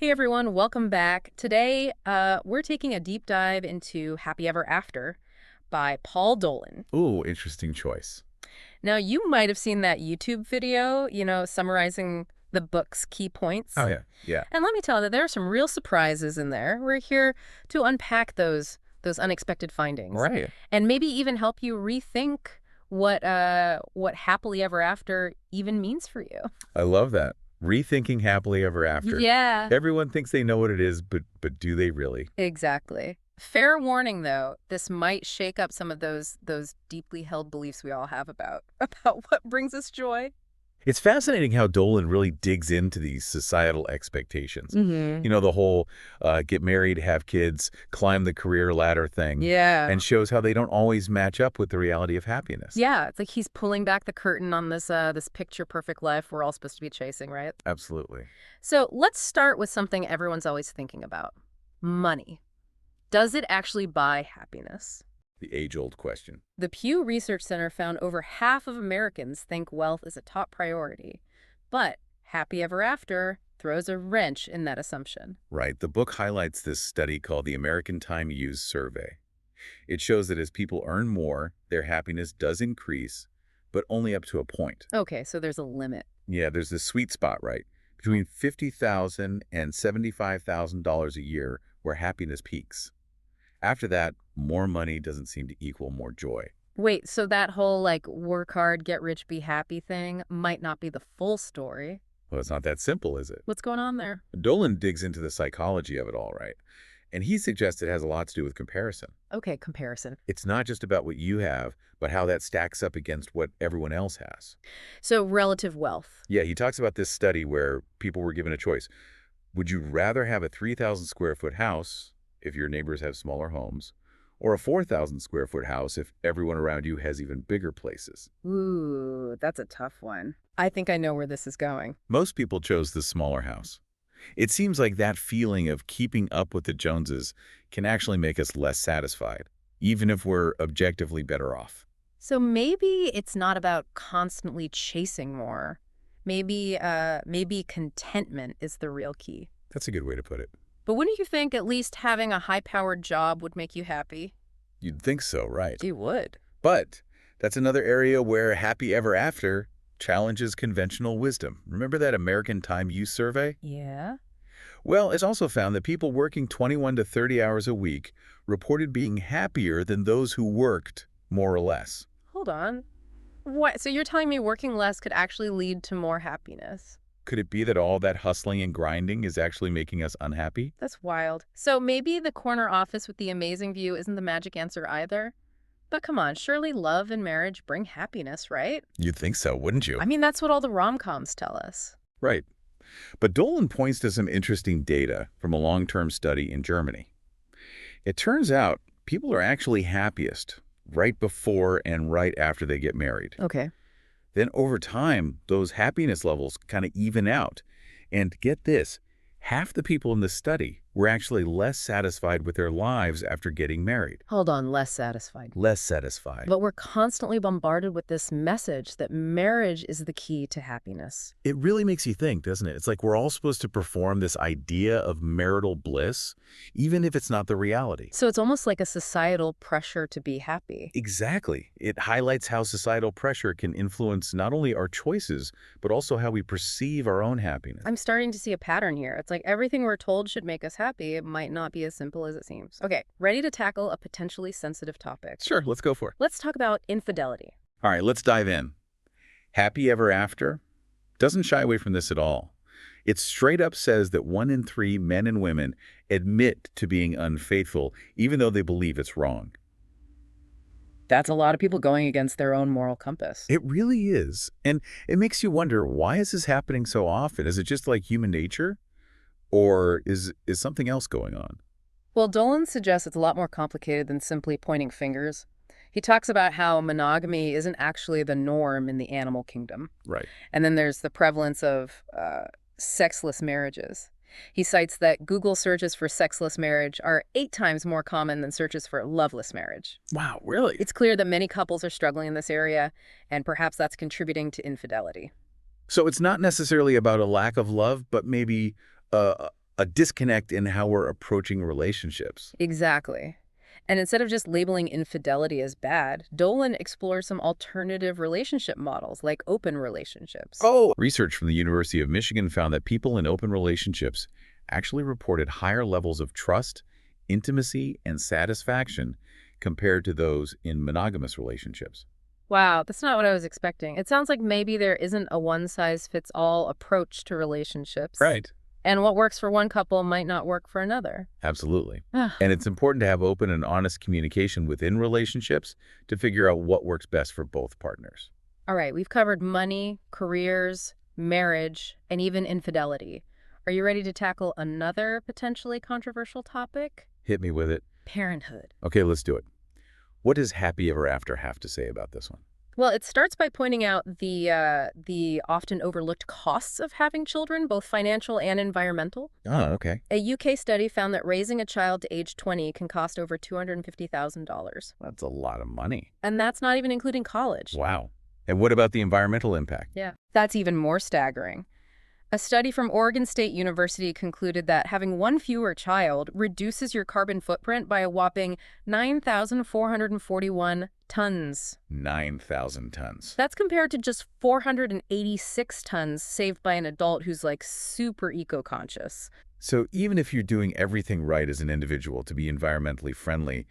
Hey everyone, welcome back. Today, we're taking a deep dive into Happy Ever After by Paul Dolan. Ooh, interesting choice. Now, you might have seen that YouTube video, summarizing the book's key Oh, points. yeah. Yeah. And let me tell you, there are some real surprises in there. We're here to unpack those unexpected findings Right. and maybe even help you rethink what happily ever after even means for you. I love that. Rethinking happily ever after. Yeah. Everyone thinks they know what it is, but do they really? Exactly. Fair warning, though, this might shake up some of those deeply held beliefs we all have about about what brings us joy. It's fascinating how Dolan really digs into these societal expectations. Mm-hmm. The whole get married, have kids, climb the career ladder thing, Yeah. and shows how they don't always match up with the reality of happiness. Yeah, it's like he's pulling back the curtain on this picture perfect life we're all supposed to be chasing, right? Absolutely. So let's start with something everyone's always thinking about. Money. Does it actually buy happiness? The age-old question. The Pew Research Center found over half of Americans think wealth is a top priority. But Happy Ever After throws a wrench in that assumption. Right. The book highlights this study called the American Time Used Survey. It shows that as people earn more, their happiness does increase, but only up to a point. Okay, so there's a limit. Yeah, there's this sweet spot, right? Between $50,000 and $75,000 a year where happiness peaks. After that, more money doesn't seem to equal more joy. Wait, so that whole like work hard, get rich, be happy thing might not be the full story. Well, it's not that simple, is it? What's going on there? Dolan digs into the psychology of it all, right? And he suggests it has a lot to do with comparison. Okay, comparison. It's not just about what you have, but how that stacks up against what everyone else has. So relative wealth. Yeah, he talks about this study where people were given a choice. Would you rather have a 3,000 square foot house if your neighbors have smaller homes, or a 4,000 square foot house if everyone around you has even bigger places? Ooh, that's a tough one. I think I know where this is going. Most people chose the smaller house. It seems like that feeling of keeping up with the Joneses can actually make us less satisfied, even if we're objectively better off. So maybe it's not about constantly chasing more. Maybe contentment is the real key. That's a good way to put it. But wouldn't you think at least having a high-powered job would make you happy? You'd think so, right? You would. But that's another area where Happy Ever After challenges conventional wisdom. Remember that American Time Use Survey? Yeah? Well, it's also found that people working 21 to 30 hours a week reported being happier than those who worked more or less. Hold on. What? So you're telling me working less could actually lead to more happiness? Could it be that all that hustling and grinding is actually making us unhappy? That's wild. So maybe the corner office with the amazing view isn't the magic answer either? But come on, surely love and marriage bring happiness, right? You'd think so, wouldn't you? I mean, that's what all the rom-coms tell us. Right. But Dolan points to some interesting data from a long-term study in Germany. It turns out people are actually happiest right before and right after they get married. Okay. Then over time, those happiness levels kind of even out. And get this, half the people in the study were actually less satisfied with their lives after getting married. Hold on, less satisfied. Less satisfied. But we're constantly bombarded with this message that marriage is the key to happiness. It really makes you think, doesn't it? It's like we're all supposed to perform this idea of marital bliss, even if it's not the reality. So it's almost like a societal pressure to be happy. Exactly. It highlights how societal pressure can influence not only our choices, but also how we perceive our own happiness. I'm starting to see a pattern here. It's like everything we're told should make us happy. It might not be as simple as it seems. Okay, ready to tackle a potentially sensitive topic. Sure, let's go for it. Let's talk about infidelity. All right, let's dive in. Happy Ever After doesn't shy away from this at all. It straight up says that 1 in 3 men and women admit to being unfaithful, even though they believe it's wrong. That's a lot of people going against their own moral compass. It really is. And it makes you wonder, why is this happening so often? Is it just like human nature? Or is something else going on? Well, Dolan suggests it's a lot more complicated than simply pointing fingers. He talks about how monogamy isn't actually the norm in the animal kingdom. Right. And then there's the prevalence of sexless marriages. He cites that Google searches for sexless marriage are 8 times more common than searches for loveless marriage. Wow, really? It's clear that many couples are struggling in this area, and perhaps that's contributing to infidelity. So it's not necessarily about a lack of love, but maybe a disconnect in how we're approaching relationships. Exactly. And instead of just labeling infidelity as bad, Dolan explores some alternative relationship models like open relationships. Oh! Research from the University of Michigan found that people in open relationships actually reported higher levels of trust, intimacy, and satisfaction compared to those in monogamous relationships. Wow, that's not what I was expecting. It sounds like maybe there isn't a one-size-fits-all approach to relationships, Right. and what works for one couple might not work for another. Absolutely. Ah, And it's important to have open and honest communication within relationships to figure out what works best for both partners. all right, we've covered money, careers, marriage, and even infidelity. Are you ready to tackle another potentially controversial topic? Hit me with it. Parenthood. Okay, let's do it. What does happy ever after have to say about this one? Well, it starts by pointing out the often overlooked costs of having children, both financial and environmental. Oh, okay. A UK study found that raising a child to age 20 can cost over $250,000. That's a lot of money. And that's not even including college. Wow. And what about the environmental impact? Yeah. That's even more staggering. A study from Oregon State University concluded that having one fewer child reduces your carbon footprint by a whopping 9,441 tons. 9,000 tons. That's compared to just 486 tons saved by an adult who's like super eco-conscious. So even if you're doing everything right as an individual to be environmentally friendly,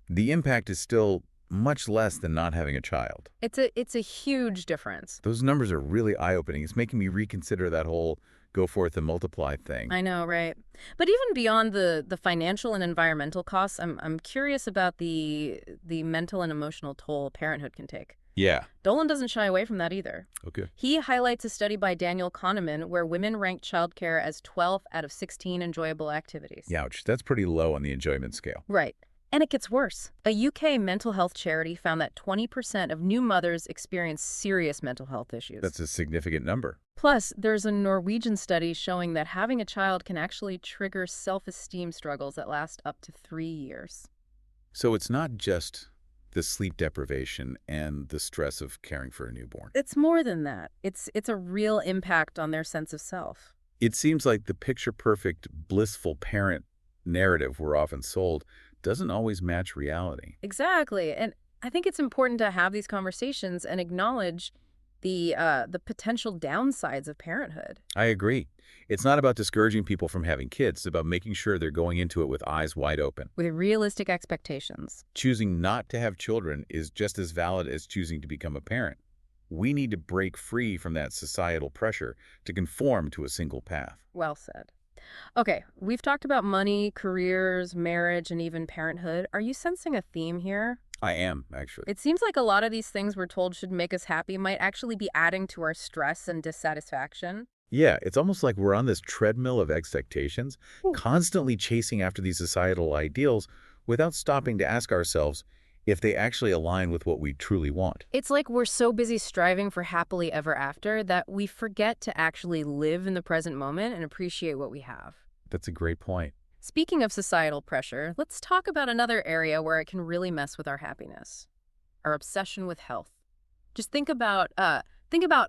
the impact is still much less than not having a child. It's a huge difference. Those numbers are really eye-opening. It's making me reconsider that whole go forth and multiply thing. I know, right? But even beyond the financial and environmental costs, I'm curious about the mental and emotional toll parenthood can take. Yeah. Dolan doesn't shy away from that either. Okay. He highlights a study by Daniel Kahneman where women ranked childcare as 12 out of 16 enjoyable activities. Ouch. That's pretty low on the enjoyment scale. Right. And it gets worse. A UK mental health charity found that 20% of new mothers experience serious mental health issues. That's a significant number. Plus, there's a Norwegian study showing that having a child can actually trigger self-esteem struggles that last up to 3 years. So it's not just the sleep deprivation and the stress of caring for a newborn. It's more than that. It's a real impact on their sense of self. It seems like the picture-perfect, blissful parent narrative we're often sold doesn't always match reality. Exactly. And I think it's important to have these conversations and acknowledge the potential downsides of parenthood. I agree. It's not about discouraging people from having kids. It's about making sure they're going into it with eyes wide open. With realistic expectations. Choosing not to have children is just as valid as choosing to become a parent. We need to break free from that societal pressure to conform to a single path. Well said. Okay, we've talked about money, careers, marriage, and even parenthood. Are you sensing a theme here? I am, actually. It seems like a lot of these things we're told should make us happy might actually be adding to our stress and dissatisfaction. Yeah, it's almost like we're on this treadmill of expectations, constantly chasing after these societal ideals without stopping to ask ourselves if they actually align with what we truly want. It's like we're so busy striving for happily ever after that we forget to actually live in the present moment and appreciate what we have. That's a great point. Speaking of societal pressure, let's talk about another area where it can really mess with our happiness. Our obsession with health. Just think about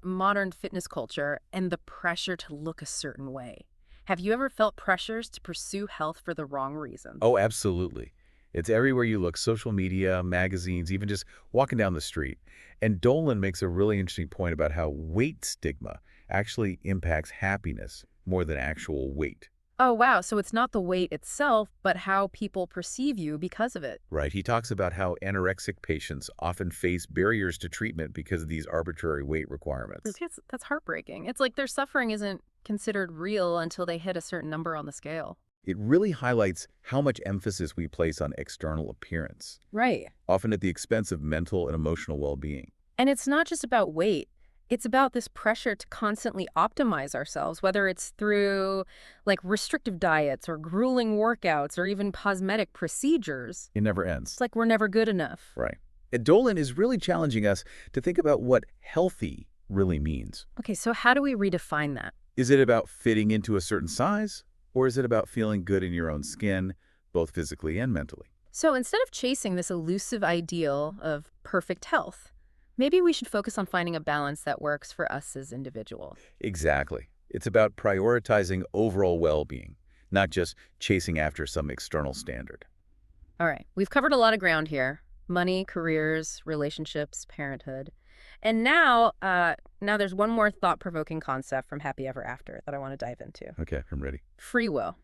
modern fitness culture and the pressure to look a certain way. Have you ever felt pressures to pursue health for the wrong reasons? Oh, absolutely. It's everywhere you look, social media, magazines, even just walking down the street. And Dolan makes a really interesting point about how weight stigma actually impacts happiness more than actual weight. Oh, wow. So it's not the weight itself, but how people perceive you because of it. Right. He talks about how anorexic patients often face barriers to treatment because of these arbitrary weight requirements. That's heartbreaking. It's like their suffering isn't considered real until they hit a certain number on the scale. It really highlights how much emphasis we place on external appearance, Right. often at the expense of mental and emotional well-being. And it's not just about weight. It's about this pressure to constantly optimize ourselves, whether it's through like restrictive diets or grueling workouts or even cosmetic procedures. It never ends. It's like we're never good enough. Right. And Dolan is really challenging us to think about what healthy really means. Okay, so how do we redefine that? Is it about fitting into a certain size, or is it about feeling good in your own skin, both physically and mentally? So instead of chasing this elusive ideal of perfect health, maybe we should focus on finding a balance that works for us as individuals. Exactly. It's about prioritizing overall well-being, not just chasing after some external standard. All right, we've covered a lot of ground here. Money, careers, relationships, parenthood. And now there's one more thought-provoking concept from Happy Ever After that I want to dive into. Okay, I'm ready. Free will.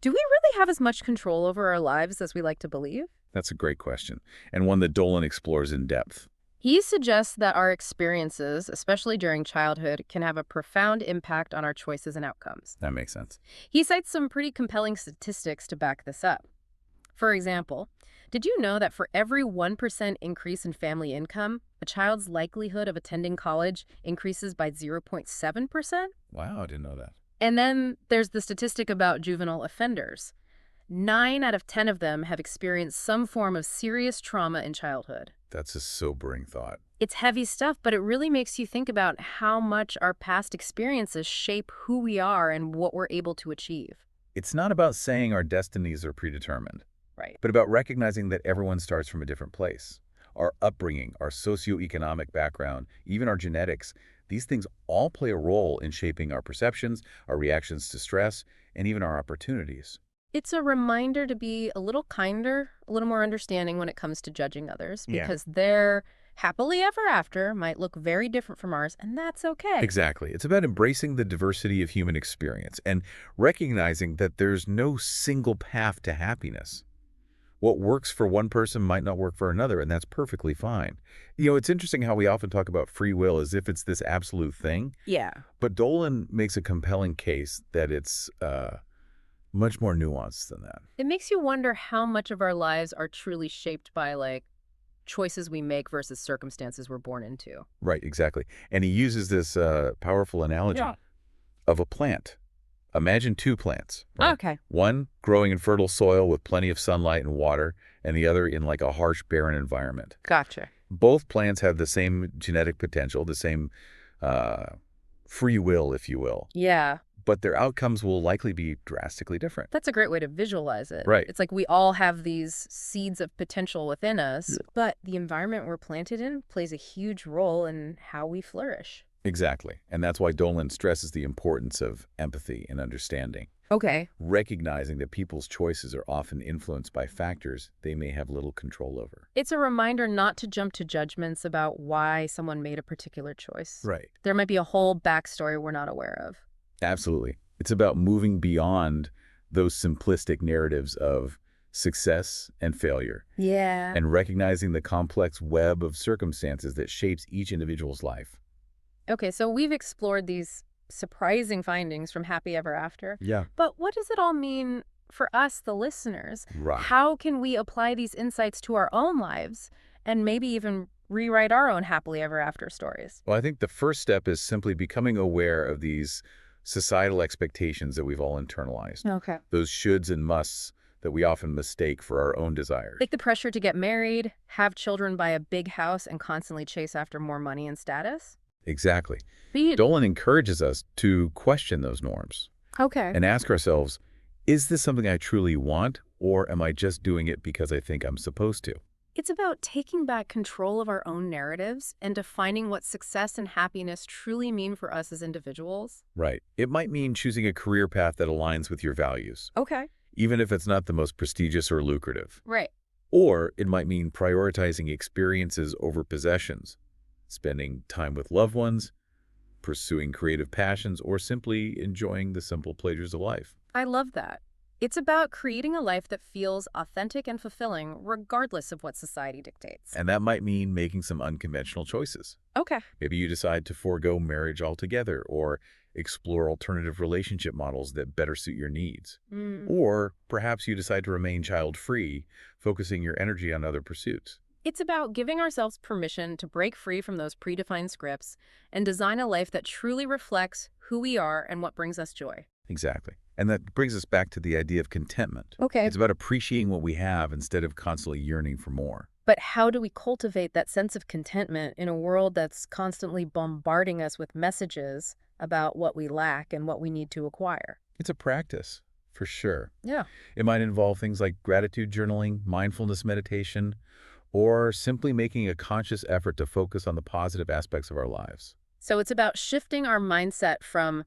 Do we really have as much control over our lives as we like to believe? That's a great question, and one that Dolan explores in depth. He suggests that our experiences, especially during childhood, can have a profound impact on our choices and outcomes. That makes sense. He cites some pretty compelling statistics to back this up. For example, did you know that for every 1% increase in family income, a child's likelihood of attending college increases by 0.7%? Wow, I didn't know that. And then there's the statistic about juvenile offenders. 9 out of 10 of them have experienced some form of serious trauma in childhood. That's a sobering thought. It's heavy stuff, but it really makes you think about how much our past experiences shape who we are and what we're able to achieve. It's not about saying our destinies are predetermined, Right. but about recognizing that everyone starts from a different place. Our upbringing, our socioeconomic background, even our genetics, these things all play a role in shaping our perceptions, our reactions to stress, and even our opportunities. It's a reminder to be a little kinder, a little more understanding when it comes to judging others, Yeah. because their happily ever after might look very different from ours, and that's okay. Exactly. It's about embracing the diversity of human experience and recognizing that there's no single path to happiness. What works for one person might not work for another, and that's perfectly fine. It's interesting how we often talk about free will as if it's this absolute thing, Yeah. but Dolan makes a compelling case that it's much more nuanced than that. It makes you wonder how much of our lives are truly shaped by, choices we make versus circumstances we're born into. Right, exactly. And he uses this powerful analogy Yeah. of a plant. Imagine two plants. Right? Okay. One growing in fertile soil with plenty of sunlight and water, and the other in like a harsh, barren environment. Gotcha. Both plants have the same genetic potential, the same free will, if you will, Yeah. but their outcomes will likely be drastically different. That's a great way to visualize it. Right. It's like we all have these seeds of potential within us, but the environment we're planted in plays a huge role in how we flourish. Exactly. And that's why Dolan stresses the importance of empathy and understanding, Okay. recognizing that people's choices are often influenced by factors they may have little control over. It's a reminder not to jump to judgments about why someone made a particular choice. Right. There might be a whole backstory we're not aware of. Absolutely. It's about moving beyond those simplistic narratives of success and failure Yeah. and recognizing the complex web of circumstances that shapes each individual's life. Okay, so we've explored these surprising findings from Happy Ever After, Yeah. but what does it all mean for us, the listeners? Right. How can we apply these insights to our own lives and maybe even rewrite our own Happily Ever After stories? Well, I think the first step is simply becoming aware of these societal expectations that we've all internalized, Okay. those shoulds and musts that we often mistake for our own desires. Like the pressure to get married, have children, buy a big house, and constantly chase after more money and status? Exactly. Be Dolan encourages us to question those norms Okay. and ask ourselves, is this something I truly want, or am I just doing it because I think I'm supposed to? It's about taking back control of our own narratives and defining what success and happiness truly mean for us as individuals. Right. It might mean choosing a career path that aligns with your values, Okay. even if it's not the most prestigious or lucrative. Right. Or it might mean prioritizing experiences over possessions, spending time with loved ones, pursuing creative passions, or simply enjoying the simple pleasures of life. I love that. It's about creating a life that feels authentic and fulfilling regardless of what society dictates. And that might mean making some unconventional choices. Okay. Maybe you decide to forego marriage altogether or explore alternative relationship models that better suit your needs. Or perhaps you decide to remain child-free, focusing your energy on other pursuits. It's about giving ourselves permission to break free from those predefined scripts and design a life that truly reflects who we are and what brings us joy. Exactly. And that brings us back to the idea of contentment. Okay. It's about appreciating what we have instead of constantly yearning for more. But how do we cultivate that sense of contentment in a world that's constantly bombarding us with messages about what we lack and what we need to acquire? It's a practice, for sure. Yeah. It might involve things like gratitude journaling, mindfulness meditation, or simply making a conscious effort to focus on the positive aspects of our lives. So it's about shifting our mindset from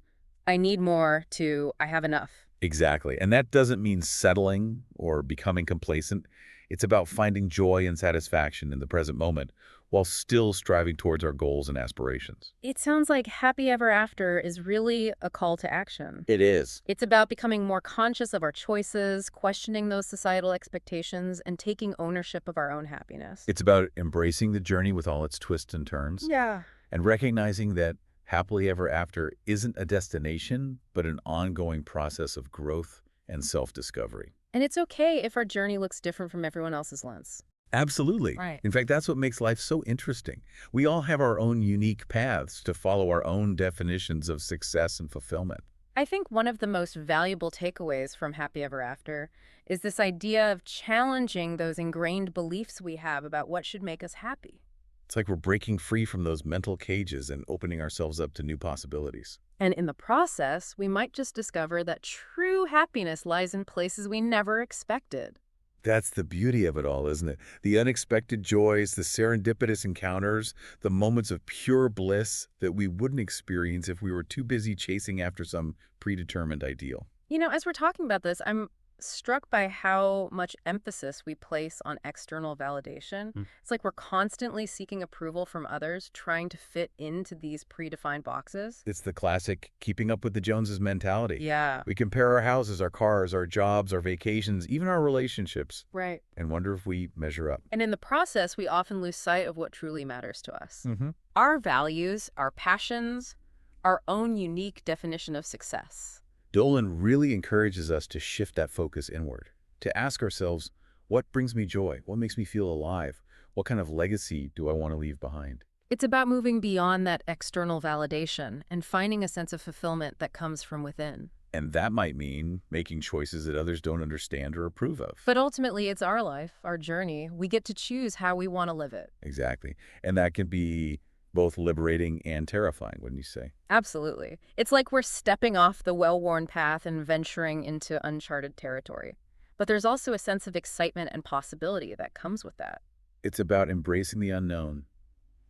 I need more to I have enough. Exactly. And that doesn't mean settling or becoming complacent. It's about finding joy and satisfaction in the present moment while still striving towards our goals and aspirations. It sounds like happy ever after is really a call to action. It is. It's about becoming more conscious of our choices, questioning those societal expectations, and taking ownership of our own happiness. It's about embracing the journey with all its twists and turns Yeah. and recognizing that happily ever after isn't a destination, but an ongoing process of growth and self-discovery. And it's okay if our journey looks different from everyone else's lens. Absolutely. Right. In fact, that's what makes life so interesting. We all have our own unique paths to follow our own definitions of success and fulfillment. I think one of the most valuable takeaways from Happy Ever After is this idea of challenging those ingrained beliefs we have about what should make us happy. It's like we're breaking free from those mental cages and opening ourselves up to new possibilities. And in the process, we might just discover that true happiness lies in places we never expected. That's the beauty of it all, isn't it? The unexpected joys, the serendipitous encounters, the moments of pure bliss that we wouldn't experience if we were too busy chasing after some predetermined ideal. As we're talking about this, I'm struck by how much emphasis we place on external validation. Hmm. It's like we're constantly seeking approval from others, trying to fit into these predefined boxes. It's the classic keeping up with the Joneses mentality. Yeah, We compare our houses, our cars, our jobs, our vacations, even our relationships, right. and wonder if we measure up. And in the process, we often lose sight of what truly matters to us. Mm-hmm. Our values, our passions, our own unique definition of success. Dolan really encourages us to shift that focus inward, to ask ourselves, what brings me joy? What makes me feel alive? What kind of legacy do I want to leave behind? It's about moving beyond that external validation and finding a sense of fulfillment that comes from within. And that might mean making choices that others don't understand or approve of. But ultimately, it's our life, our journey. We get to choose how we want to live it. Exactly. And that can be both liberating and terrifying, wouldn't you say? Absolutely. It's like we're stepping off the well-worn path and venturing into uncharted territory. But there's also a sense of excitement and possibility that comes with that. It's about embracing the unknown,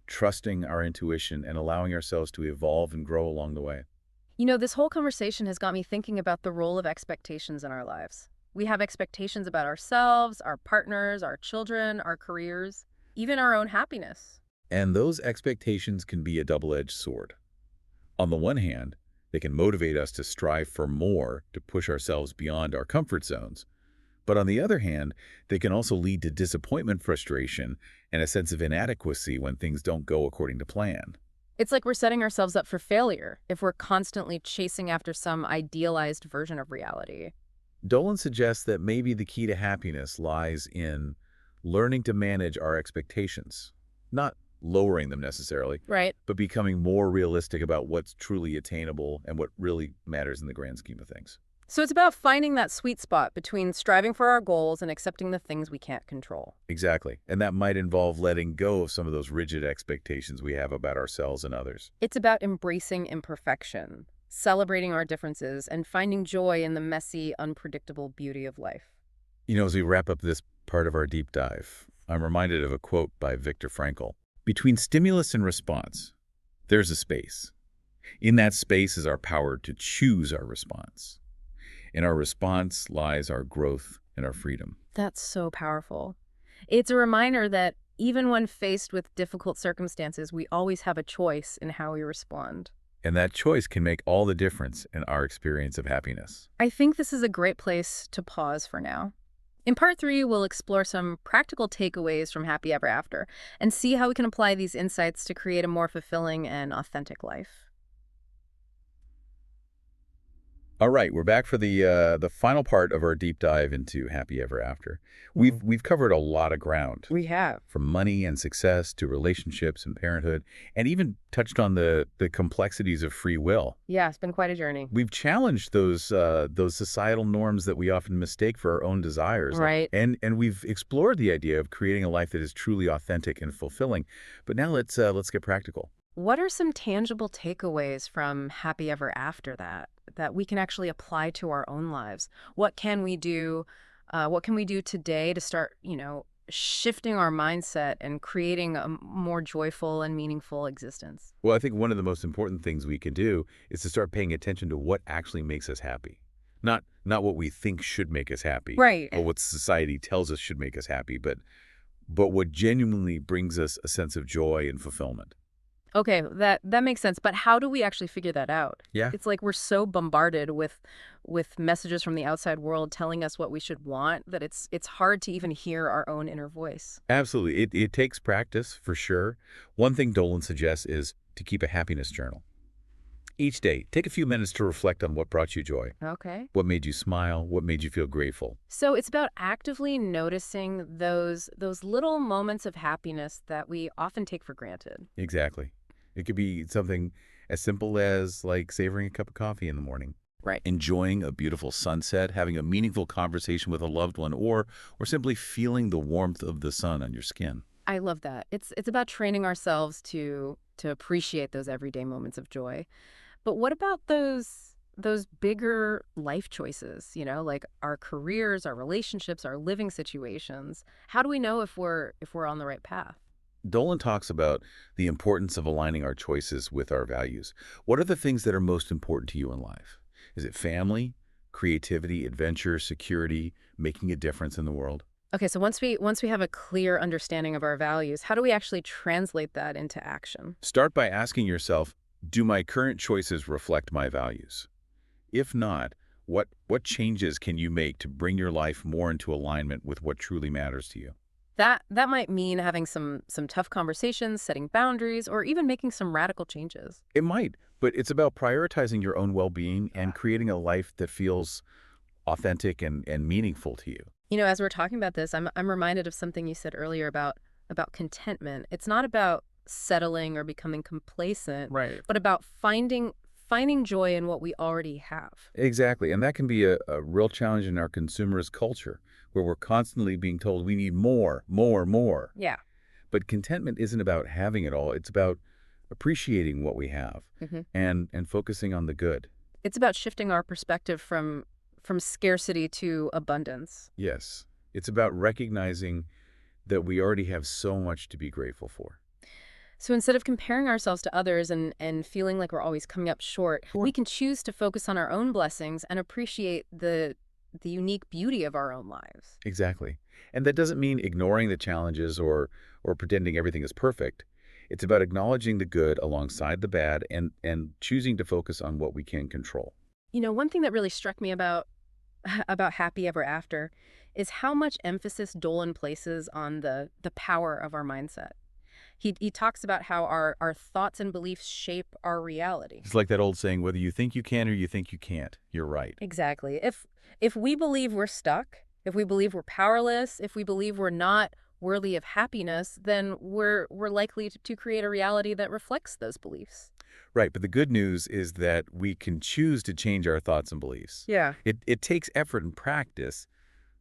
trusting our intuition, and allowing ourselves to evolve and grow along the way. This whole conversation has got me thinking about the role of expectations in our lives. We have expectations about ourselves, our partners, our children, our careers, even our own happiness. And those expectations can be a double-edged sword. On the one hand, they can motivate us to strive for more, to push ourselves beyond our comfort zones. But on the other hand, they can also lead to disappointment, frustration, and a sense of inadequacy when things don't go according to plan. It's like we're setting ourselves up for failure if we're constantly chasing after some idealized version of reality. Dolan suggests that maybe the key to happiness lies in learning to manage our expectations, not lowering them necessarily, Right. but becoming more realistic about what's truly attainable and what really matters in the grand scheme of things. So it's about finding that sweet spot between striving for our goals and accepting the things we can't control. Exactly. And that might involve letting go of some of those rigid expectations we have about ourselves and others. It's about embracing imperfection, celebrating our differences, and finding joy in the messy, unpredictable beauty of life. As we wrap up this part of our deep dive, I'm reminded of a quote by Viktor Frankl. Between stimulus and response, there's a space. In that space is our power to choose our response. In our response lies our growth and our freedom. That's so powerful. It's a reminder that even when faced with difficult circumstances, we always have a choice in how we respond. And that choice can make all the difference in our experience of happiness. I think this is a great place to pause for now. In part 3, we'll explore some practical takeaways from Happy Ever After and see how we can apply these insights to create a more fulfilling and authentic life. All right, we're back for the final part of our deep dive into Happy Ever After. We've covered a lot of ground, We have. from money and success to relationships and parenthood, and even touched on the complexities of free will. Yeah, it's been quite a journey. We've challenged those societal norms that we often mistake for our own desires. Right. And we've explored the idea of creating a life that is truly authentic and fulfilling. But now let's get practical. What are some tangible takeaways from Happy Ever After that we can actually apply to our own lives? What can we do? What can we do today to start, shifting our mindset and creating a more joyful and meaningful existence? Well, I think one of the most important things we can do is to start paying attention to what actually makes us happy. Not Not what we think should make us happy, Right. or what society tells us should make us happy, but what genuinely brings us a sense of joy and fulfillment. Okay, that makes sense. But how do we actually figure that out? Yeah. It's like we're so bombarded with messages from the outside world telling us what we should want that it's hard to even hear our own inner voice. Absolutely. It takes practice, for sure. One thing Dolan suggests is to keep a happiness journal. Each day, take a few minutes to reflect on what brought you joy, Okay. what made you smile, what made you feel grateful. So it's about actively noticing those little moments of happiness that we often take for granted. Exactly. It could be something as simple as like savoring a cup of coffee in the morning, Right. enjoying a beautiful sunset, having a meaningful conversation with a loved one, or simply feeling the warmth of the sun on your skin. I love that. It's about training ourselves to appreciate those everyday moments of joy. But what about those bigger life choices, like our careers, our relationships, our living situations? How do we know if we're on the right path? Dolan talks about the importance of aligning our choices with our values. What are the things that are most important to you in life? Is it family, creativity, adventure, security, making a difference in the world? Okay, so once we have a clear understanding of our values, how do we actually translate that into action? Start by asking yourself, do my current choices reflect my values? If not, what changes can you make to bring your life more into alignment with what truly matters to you? That might mean having some tough conversations, setting boundaries, or even making some radical changes. It might, but it's about prioritizing your own well-being and creating a life that feels authentic and meaningful to you. As we're talking about this, I'm reminded of something you said earlier about contentment. It's not about settling or becoming complacent, Right. but about finding joy in what we already have. Exactly, and that can be a real challenge in our consumerist culture, where we're constantly being told we need more, more, more. Yeah. But contentment isn't about having it all. It's about appreciating what we have hmm and focusing on the good. It's about shifting our perspective from scarcity to abundance. Yes, it's about recognizing that we already have so much to be grateful for. So instead of comparing ourselves to others and feeling like we're always coming up short, we Sure. can choose to focus on our own blessings and appreciate the unique beauty of our own lives. Exactly. And that doesn't mean ignoring the challenges or pretending everything is perfect. It's about acknowledging the good alongside the bad and choosing to focus on what we can control. One thing that really struck me about about happy ever after is how much emphasis Dolan places on the power of our mindset. He talks about how our thoughts and beliefs shape our reality. It's like that old saying, whether you think you can or you think you can't, you're right. Exactly. If we believe we're stuck, if we believe we're powerless, if we believe we're not worthy of happiness, then we're likely to create a reality that reflects those beliefs. Right, but the good news is that we can choose to change our thoughts and beliefs. Yeah. It takes effort and practice,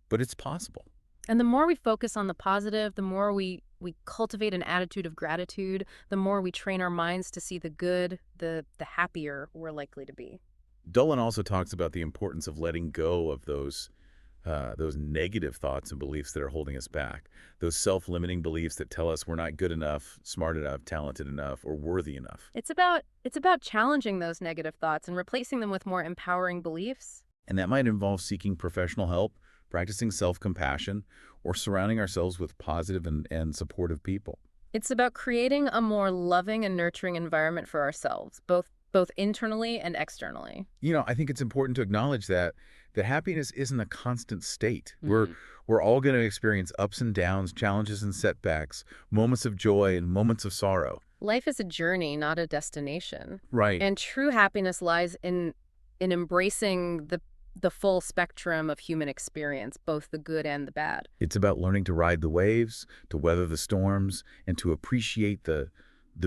but it's possible. And the more we focus on the positive, the more we cultivate an attitude of gratitude, the more we train our minds to see the good, the happier we're likely to be. Dolan also talks about the importance of letting go of those negative thoughts and beliefs that are holding us back, those self-limiting beliefs that tell us we're not good enough, smart enough, talented enough, or worthy enough. It's about challenging those negative thoughts and replacing them with more empowering beliefs. And that might involve seeking professional help, practicing self-compassion, or surrounding ourselves with positive and supportive people. It's about creating a more loving and nurturing environment for ourselves, both internally and externally. I think it's important to acknowledge that happiness isn't a constant state. We're Mhm. we're all going to experience ups and downs, challenges and setbacks, moments of joy and moments of sorrow. Life is a journey, not a destination. Right. And true happiness lies in embracing the full spectrum of human experience, both the good and the bad. It's about learning to ride the waves, to weather the storms, and to appreciate the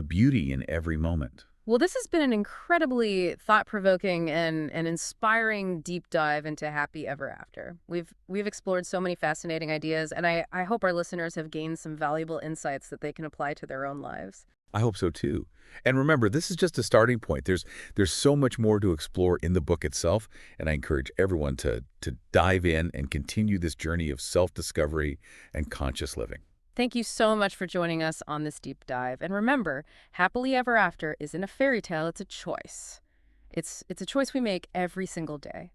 beauty in every moment. Well, this has been an incredibly thought-provoking and inspiring deep dive into happy ever after. We've explored so many fascinating ideas, and I hope our listeners have gained some valuable insights that they can apply to their own lives. I hope so too. And remember, this is just a starting point. There's so much more to explore in the book itself, and I encourage everyone to dive in and continue this journey of self-discovery and conscious living. Thank you so much for joining us on this deep dive. And remember, happily ever after isn't a fairy tale, it's a choice. It's a choice we make every single day.